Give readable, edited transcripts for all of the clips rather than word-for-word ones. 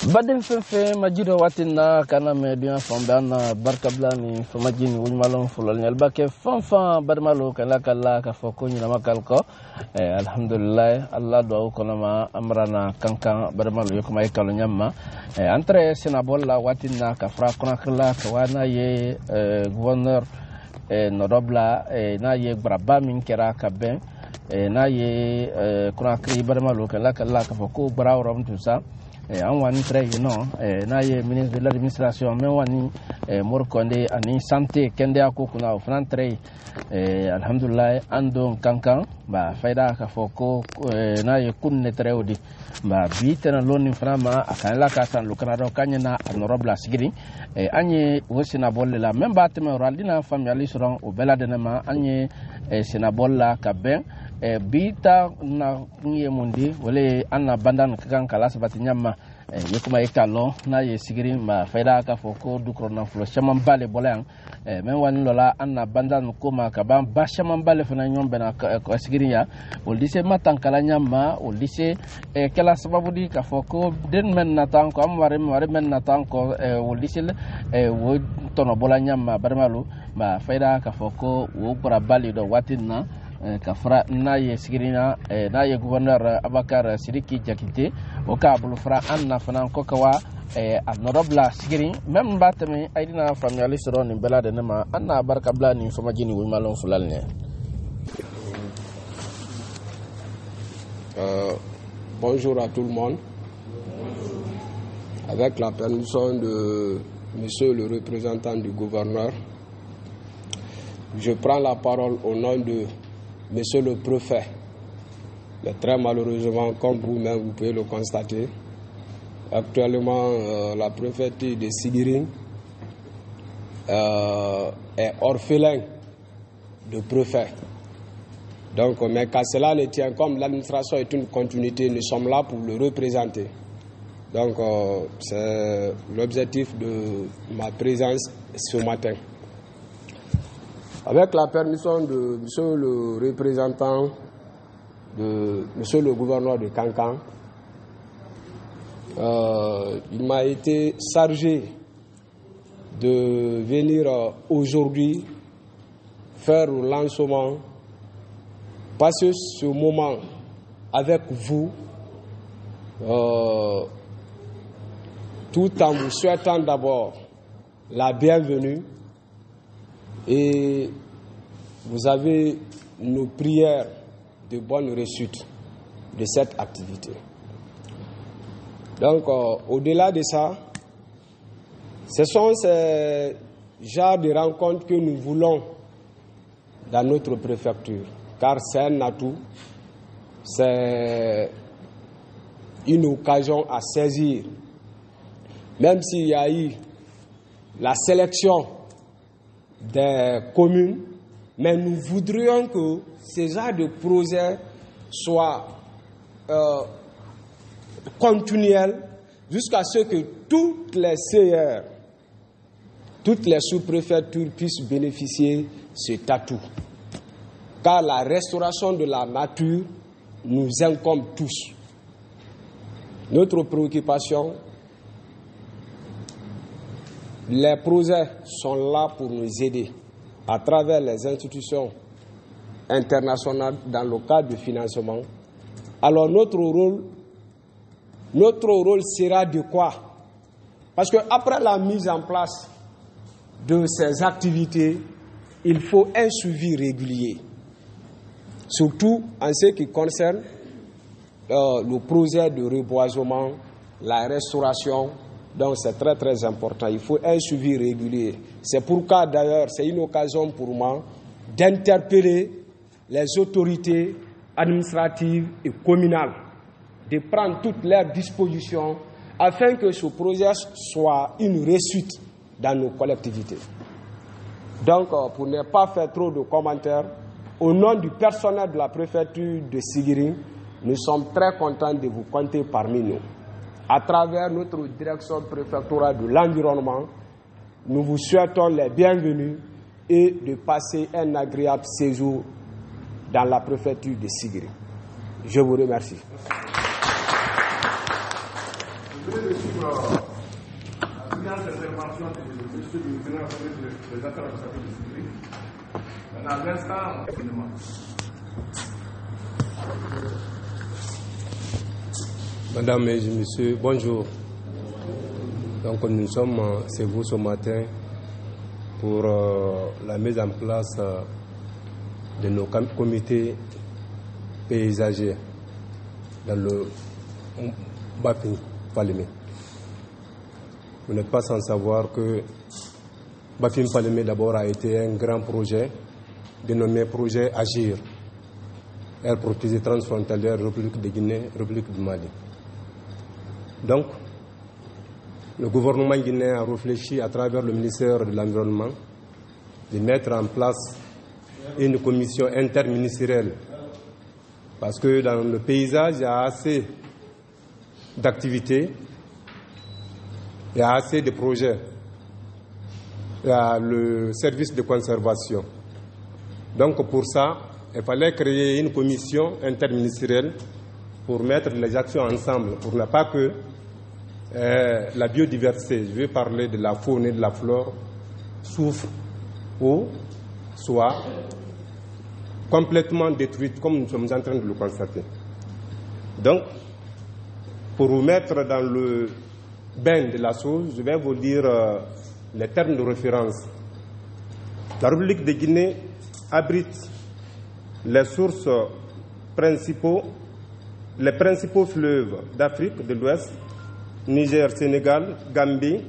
Baden fefe majido watina kana media fambana barkablani famajini wulmalon fulol nyalbake fanfan badmalo kala ka foko nyina makalko alhamdulillah allah do ko ma amrana kankan badmalo yokuma ikalo nyamma entre senabolla watina ka fra kona kala ka wana ye gouverneur nodobla na ye braba min kera ka ben na ye kona kri badmalo kala ka foko brawrom tout ça en wani très na ye ministre de l'administration mais wani morkonde ani santé kende akokuna ofran très alhamdulillah ando kankan ba faida ka foko na ye kunne très odi ba bitena loni frama akala ka san lukanado kanyana honorable sigiri anye wosina bolle la même batme raldina famille soron o beladenema anye sinabolla ka ben bita na nye mundi wale anna bandan kan kala sabati nyamma yekuma ikalo na ye sigiri ma faida ka foko dukro na flo chaman bale bolan men wani lola anna bandan kuma ka ban ba chaman bale fana nyombe na ko sigiri ya o lise matan kala nyamma o lise kala sababu di ka foko den men natan ko am ware men natan ko o lise wo tono bolan nyamma barmalu ma faida ka foko wo bra bali do watinna kafra na ye sigirina na ye gouverneur Abakar Sidiki Jakite o ka bulu fra anna fanan ko kawa honorable sigiri même batami aidina famille soron bela de nama anna barka blani fama jini wi malon fulalne. Bonjour à tout le monde. Avec la permission de monsieur le représentant du gouverneur, je prends la parole au nom de Monsieur le préfet. Mais très malheureusement, comme vous-même vous pouvez le constater, actuellement la préfecture de Sigiring est orphelin de préfet. Donc, mais qu'à cela ne tient, comme l'administration est une continuité, nous sommes là pour le représenter. Donc, c'est l'objectif de ma présence ce matin. Avec la permission de monsieur le représentant, de monsieur le gouverneur de Kankan, il m'a été chargé de venir aujourd'hui faire le lancement, passer ce moment avec vous, tout en vous souhaitant d'abord la bienvenue. Et vous avez nos prières de bonne réussite de cette activité. Donc, au-delà de ça, ce sont ces genres de rencontres que nous voulons dans notre préfecture, car c'est un atout, c'est une occasion à saisir. Même s'il y a eu la sélection des communes, mais nous voudrions que ces genres de projets soient continuels jusqu'à ce que toutes les CR, toutes les sous-préfectures puissent bénéficier de cet atout. Car la restauration de la nature nous incombe tous. Notre préoccupation, les projets sont là pour nous aider à travers les institutions internationales dans le cadre du financement. Alors notre rôle sera de quoi? Parce qu'après la mise en place de ces activités, il faut un suivi régulier. Surtout en ce qui concerne le projet de reboisement, la restauration. Donc c'est très très important, il faut un suivi régulier. C'est pourquoi d'ailleurs c'est une occasion pour moi d'interpeller les autorités administratives et communales, de prendre toutes leurs dispositions afin que ce projet soit une réussite dans nos collectivités. Donc pour ne pas faire trop de commentaires, au nom du personnel de la préfecture de Sigiring, nous sommes très contents de vous compter parmi nous. À travers notre direction préfectorale de l'environnement, nous vous souhaitons les bienvenus et de passer un agréable séjour dans la préfecture de Sigiring. Je vous remercie. Je voulais suivre séance d'intervention de M. le président des affaires administratives de Sibiri. À l'instant, Madame et Monsieur, bonjour. Donc nous sommes chez vous ce matin pour la mise en place de nos comités paysagers dans le Bafing Falémé. Vous n'êtes pas sans savoir que Bafing Falémé d'abord a été un grand projet dénommé projet Agir, aire protégée transfrontalière République de Guinée, République du Mali. Donc, le gouvernement guinéen a réfléchi à travers le ministère de l'Environnement de mettre en place une commission interministérielle parce que dans le paysage, il y a assez d'activités, il y a assez de projets, il y a le service de conservation. Donc pour ça, il fallait créer une commission interministérielle pour mettre les actions ensemble, pour ne pas que la biodiversité, je vais parler de la faune et de la flore, souffre ou soit complètement détruite, comme nous sommes en train de le constater. Donc, pour vous mettre dans le bain de la chose, je vais vous dire les termes de référence. La République de Guinée abrite les sources principaux, les principaux fleuves d'Afrique de l'Ouest, Niger, Sénégal, Gambie,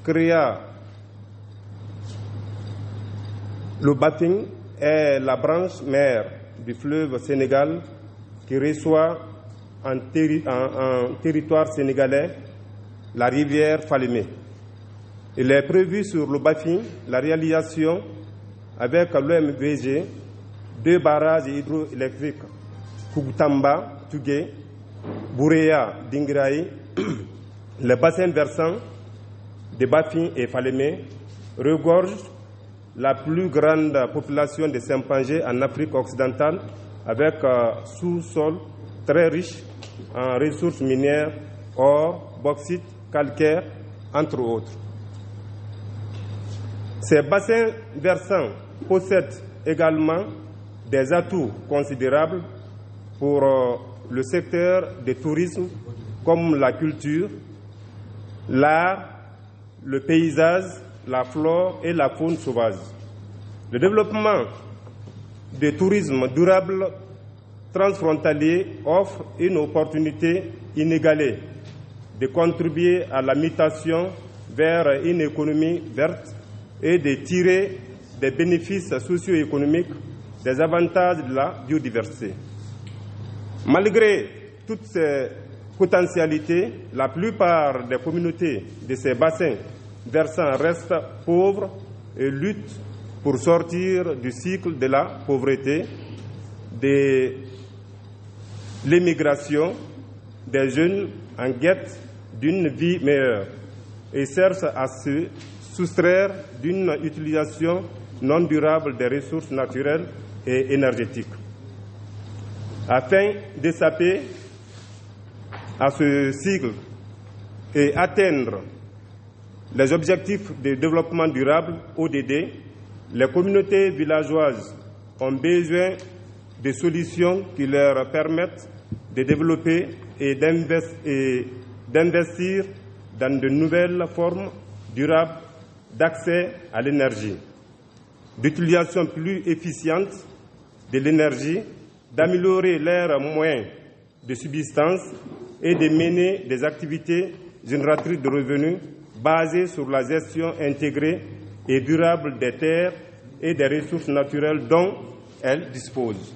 créa le Bafing est la branche mère du fleuve Sénégal qui reçoit en territoire sénégalais la rivière Falémé. Il est prévu sur le Bafing la réalisation avec l'OMVG 2 barrages hydroélectriques, Kougtamba, Tugué, Bouréa, Dingraï. Le bassin versant de Bafing et Falémé regorge la plus grande population de Simpangé en Afrique occidentale avec sous-sol très riche en ressources minières, or, bauxite, calcaire, entre autres. Ces bassins versants possèdent également des atouts considérables pour le secteur du tourisme comme la culture, l'art, le paysage, la flore et la faune sauvage. Le développement du tourisme durable transfrontalier offre une opportunité inégalée de contribuer à la mutation vers une économie verte et de tirer des bénéfices socio-économiques des avantages de la biodiversité. Malgré toutes ces potentialités, la plupart des communautés de ces bassins versants restent pauvres et luttent pour sortir du cycle de la pauvreté, de l'émigration des jeunes en quête d'une vie meilleure et cherchent à se soustraire d'une utilisation non durable des ressources naturelles et énergétiques. Afin d'échapper à ce cycle et atteindre les objectifs de développement durable, ODD, les communautés villageoises ont besoin de solutions qui leur permettent de développer et d'investir dans de nouvelles formes durables d'accès à l'énergie, d'utilisation plus efficiente de l'énergie, d'améliorer leurs moyens de subsistance et de mener des activités génératrices de revenus basées sur la gestion intégrée et durable des terres et des ressources naturelles dont elles disposent.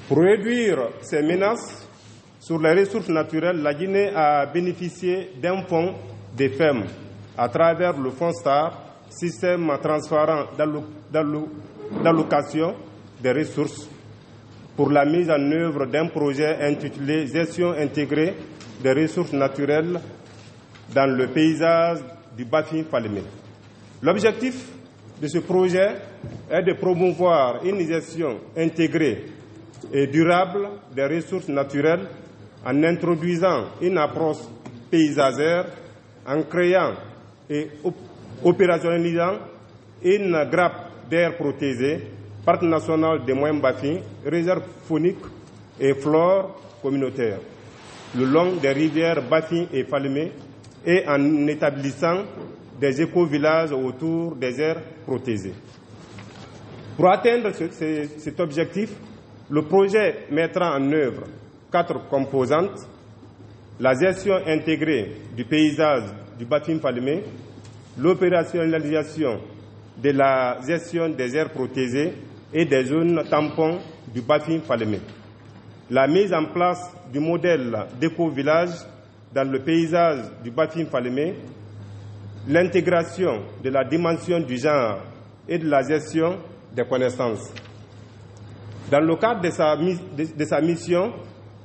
Pour réduire ces menaces sur les ressources naturelles, la Guinée a bénéficié d'un fonds de FEM à travers le Fonds STAR, système transparent d'allocation des ressources, pour la mise en œuvre d'un projet intitulé Gestion intégrée des ressources naturelles dans le paysage du Bafing Falémé. L'objectif de ce projet est de promouvoir une gestion intégrée et durable des ressources naturelles en introduisant une approche paysagère, en créant et opérationnalisant une grappe d'air protégée, parc national des Moyen-Bafing, réserve faunique et flore communautaire, le long des rivières Bafing et Falémé, et en établissant des éco-villages autour des aires protégées. Pour atteindre cet objectif, le projet mettra en œuvre 4 composantes: la gestion intégrée du paysage du Bafing Falémé, l'opérationnalisation de la gestion des aires protégées et des zones tampons du Bafing Falémé, la mise en place du modèle d'éco-village dans le paysage du Bafing Falémé, l'intégration de la dimension du genre et de la gestion des connaissances. Dans le cadre de sa mission,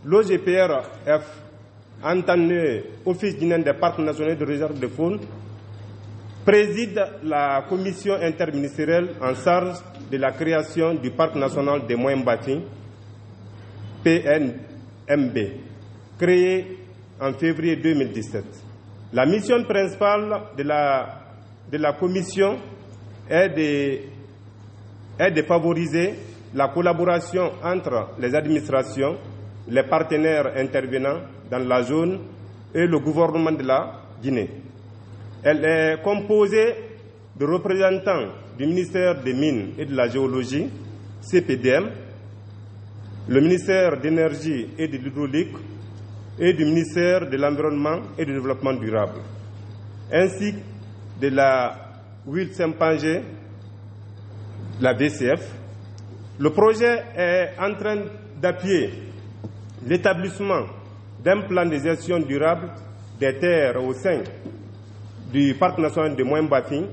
l'OGPRF, en tant qu'Office guinéen des parcs nationaux de réserve de faune, préside la commission interministérielle en charge de la création du parc national des Moyen-Bafing, PNMB, créé en février 2017. La mission principale de la commission est de favoriser la collaboration entre les administrations, les partenaires intervenants dans la zone et le gouvernement de la Guinée. Elle est composée de représentants du ministère des Mines et de la Géologie, CPDM, le ministère d'énergie et de l'hydraulique et du ministère de l'Environnement et du Développement durable, ainsi de la Huile Saint-Pangé, la VCF. Le projet est en train d'appuyer l'établissement d'un plan de gestion durable des terres au sein du Parc national de Moyen-Bafing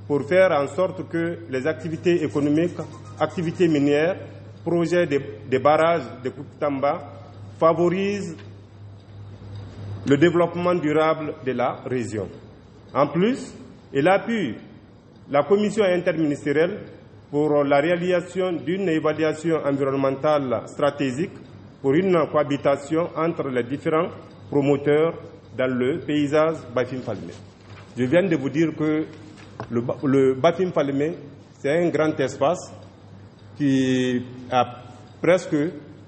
pour faire en sorte que les activités économiques, activités minières, projets de barrages de Koutamba favorisent le développement durable de la région. En plus, il appuie la commission interministérielle pour la réalisation d'une évaluation environnementale stratégique pour une cohabitation entre les différents promoteurs dans le paysage Bafing Falémé. Je viens de vous dire que le Bafing Falémé, c'est un grand espace qui a presque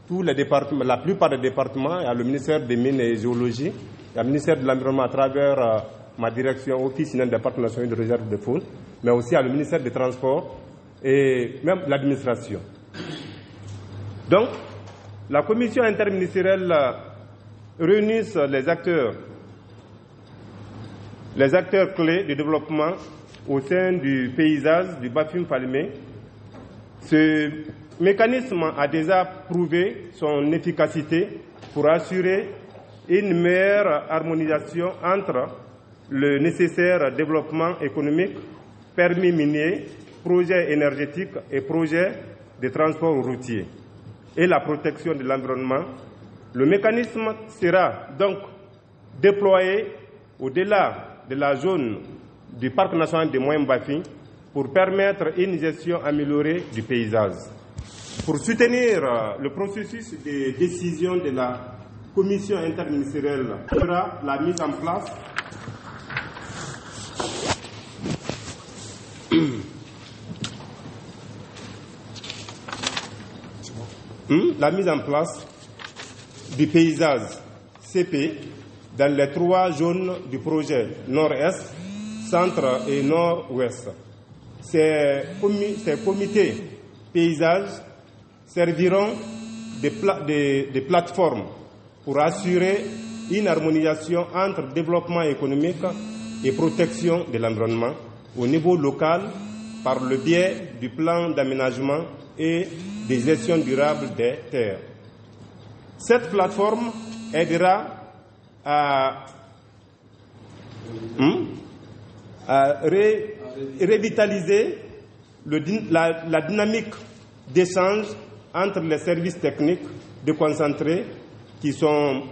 tous les départements, la plupart des départements. Il y a le ministère des Mines et Géologie, il y a le ministère de l'Environnement à travers ma direction, Office des parcs nationaux de réserve de faune, mais aussi il y a le ministère des Transports et même l'administration. Donc, la commission interministérielle réunit les acteurs clés du développement au sein du paysage du Bafing Falémé. Ce mécanisme a déjà prouvé son efficacité pour assurer une meilleure harmonisation entre le nécessaire développement économique, permis minier, projets énergétiques et projets de transport routier et la protection de l'environnement. Le mécanisme sera donc déployé au-delà de la zone du Parc national de Moyen-Bafing pour permettre une gestion améliorée du paysage. Pour soutenir le processus de décision de la commission interministérielle, sera la mise en place du paysage CP dans les 3 zones du projet nord-est, centre et nord-ouest. Ces comités paysages serviront de plateforme pour assurer une harmonisation entre développement économique et protection de l'environnement au niveau local par le biais du plan d'aménagement et de gestion durable des terres. Cette plateforme aidera à revitaliser la dynamique d'échange entre les services techniques déconcentrés qui sont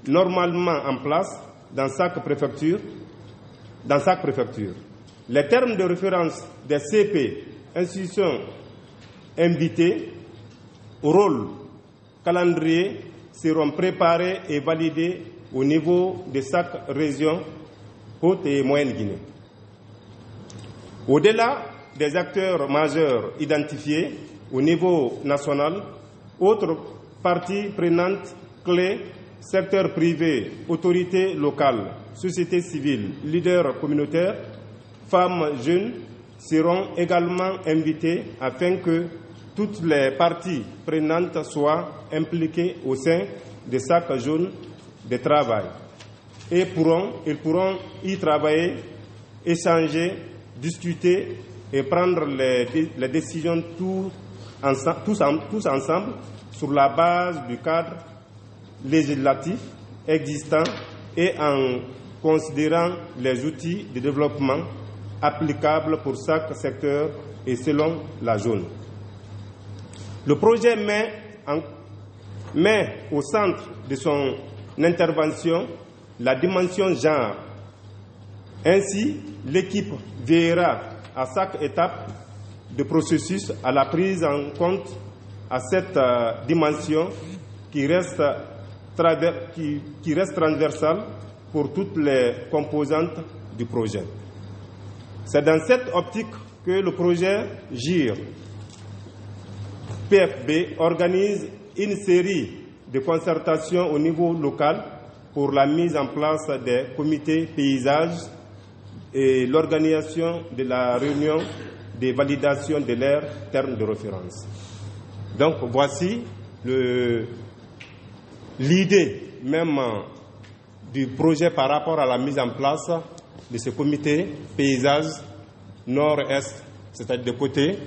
normalement en place dans chaque préfecture. Les termes de référence des CP, institutions invitées, rôle, calendrier, seront préparés et validés au niveau de chaque région, Haute et Moyenne-Guinée. Au-delà des acteurs majeurs identifiés au niveau national, autres parties prenantes clés, secteur privé, autorités locales, société civile, leaders communautaires, femmes, jeunes, seront également invités afin que toutes les parties prenantes soient impliquées au sein de chaque zone de travail. Et ils pourront y travailler, échanger, discuter et prendre les décisions tous ensemble sur la base du cadre législatif existant et en considérant les outils de développement applicables pour chaque secteur et selon la zone. Le projet met au centre de son intervention la dimension genre. Ainsi, l'équipe veillera à chaque étape du processus à la prise en compte à cette dimension qui reste transversale pour toutes les composantes du projet. C'est dans cette optique que le projet GIR PFB organise une série de concertations au niveau local pour la mise en place des comités paysages et l'organisation de la réunion de validation de leurs termes de référence. Donc voici l'idée même du projet par rapport à la mise en place de ce comité paysage nord-est, c'est-à-dire de côté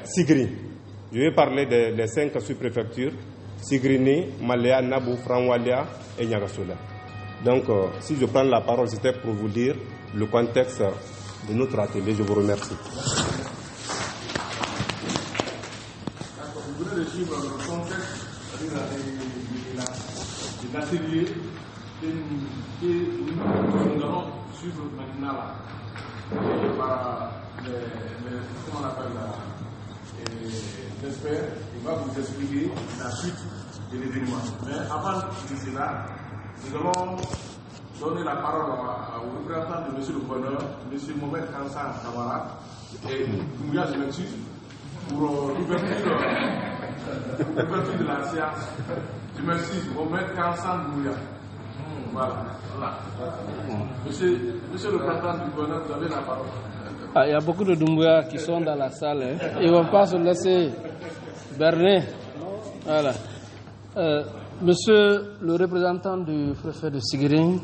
Sigri. Je vais parler des 5 sous-préfectures, Sigrini, Malea, Nabou, Franwalia et Nyagasola. Donc, si je prends la parole, c'était pour vous dire le contexte de notre atelier. Je vous remercie. Vous venez de suivre le contexte de l'atelier que nous allons suivre maintenant par comment on appelle l'expert. Il va vous expliquer la suite de l'événement. Mais avant de cela, nous allons donner la parole au représentant de M. le gouverneur, M. Mohamed Kansan Kamara, et Mouya, je m'excuse, pour l'ouverture de la séance. Je m'excuse, Mohamed Kansan Mouya. Voilà. Monsieur le représentant du gouverneur, vous avez la parole. Il y a beaucoup de Doumbouya qui sont dans la salle. Hein. Ils ne vont pas se laisser berner. Voilà. Monsieur le représentant du préfet de Sigiri,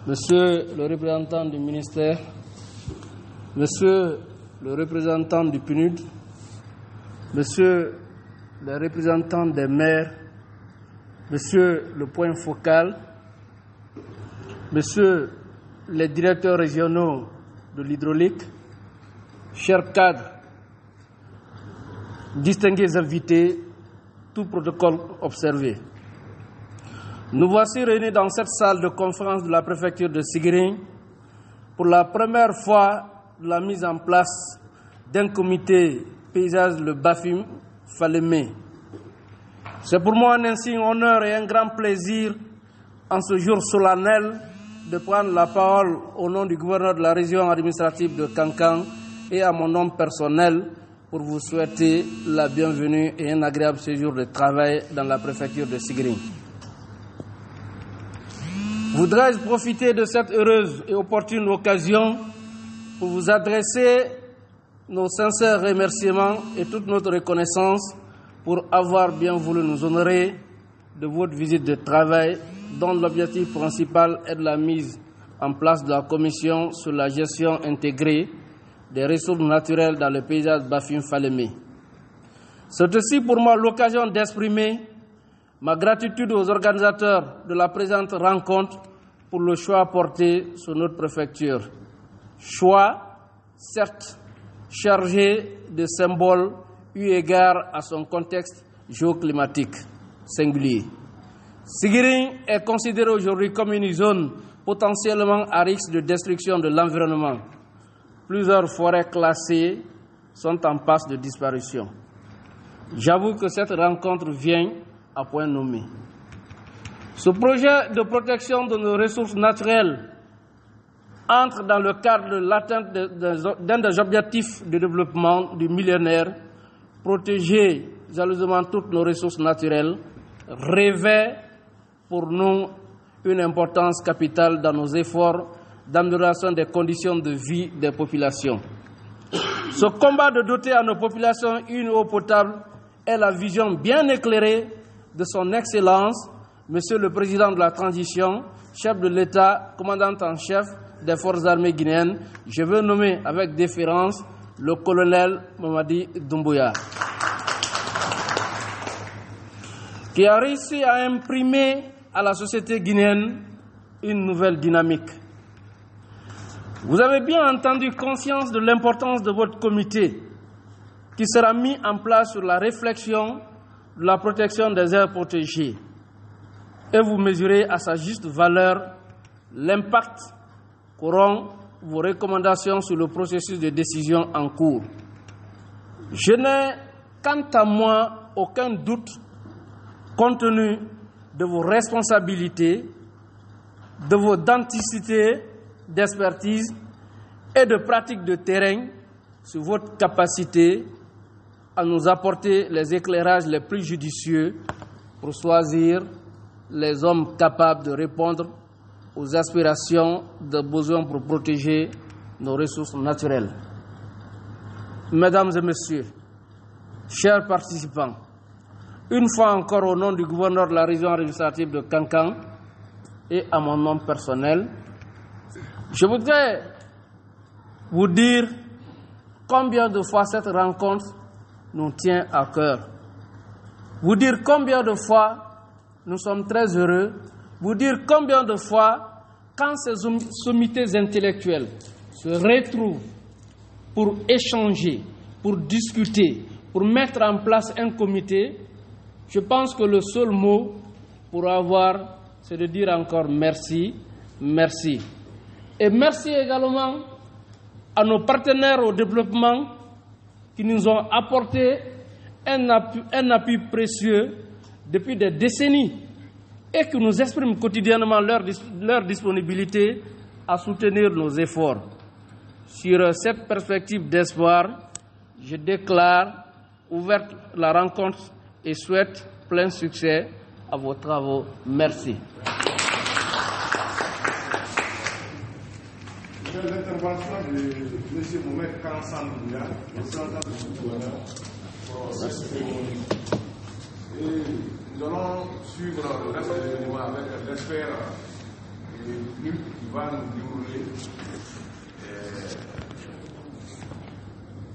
monsieur le représentant du ministère, monsieur le représentant du PNUD, monsieur le représentant des maires, monsieur le point focal, monsieur les directeurs régionaux de l'hydraulique, chers cadres, distingués invités, tout protocole observé. Nous voici réunis dans cette salle de conférence de la préfecture de Sigiri pour la première fois de la mise en place d'un comité paysage le Bafim Falémé. C'est pour moi un insigne honneur et un grand plaisir en ce jour solennel de prendre la parole au nom du gouverneur de la région administrative de Kankan et à mon nom personnel pour vous souhaiter la bienvenue et un agréable séjour de travail dans la préfecture de Sigiri. Voudrais-je profiter de cette heureuse et opportune occasion pour vous adresser nos sincères remerciements et toute notre reconnaissance pour avoir bien voulu nous honorer de votre visite de travail dont l'objectif principal est de la mise en place de la commission sur la gestion intégrée des ressources naturelles dans le paysage Bafim Falémé. C'est aussi pour moi l'occasion d'exprimer ma gratitude aux organisateurs de la présente rencontre pour le choix porté sur notre préfecture. Choix, certes, chargé de symboles eu égard à son contexte géoclimatique singulier. Sigiri est considérée aujourd'hui comme une zone potentiellement à risque de destruction de l'environnement. Plusieurs forêts classées sont en passe de disparition. J'avoue que cette rencontre vient à point nommé. Ce projet de protection de nos ressources naturelles entre dans le cadre de l'atteinte d'un des objectifs de développement du millénaire, protéger jalousement toutes nos ressources naturelles, revêt pour nous une importance capitale dans nos efforts d'amélioration des conditions de vie des populations. Ce combat de doter à nos populations une eau potable est la vision bien éclairée de son Excellence, Monsieur le Président de la Transition, chef de l'État, commandant en chef des forces armées guinéennes. Je veux nommer avec déférence le colonel Mamadi Doumbouya, qui a réussi à imprimer à la société guinéenne une nouvelle dynamique. Vous avez bien entendu conscience de l'importance de votre comité qui sera mis en place sur la réflexion de la protection des aires protégées et vous mesurez à sa juste valeur l'impact qu'auront vos recommandations sur le processus de décision en cours. Je n'ai quant à moi aucun doute compte tenu de vos responsabilités, de vos densités d'expertise et de pratique de terrain sur votre capacité à nous apporter les éclairages les plus judicieux pour choisir les hommes capables de répondre aux aspirations de besoins pour protéger nos ressources naturelles. Mesdames et messieurs, chers participants, une fois encore au nom du gouverneur de la région administrative de Kankan et à mon nom personnel, je voudrais vous dire combien de fois cette rencontre nous tient à cœur. Vous dire combien de fois nous sommes très heureux. Vous dire combien de fois, quand ces sommités intellectuelles se retrouvent pour échanger, pour discuter, pour mettre en place un comité, je pense que le seul mot pour avoir, c'est de dire encore merci, merci. Et merci également à nos partenaires au développement qui nous ont apporté un appui précieux depuis des décennies et qui nous expriment quotidiennement leur disponibilité à soutenir nos efforts. Sur cette perspective d'espoir, je déclare ouverte la rencontre et souhaite plein succès à vos travaux. Merci. L'intervention de M. Mohamed Kansan Doumbouya, représentant du gouverneur, pour cette cérémonie. Et nous allons suivre le reste des événements avec l'expert qui va nous dérouler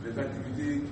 les activités.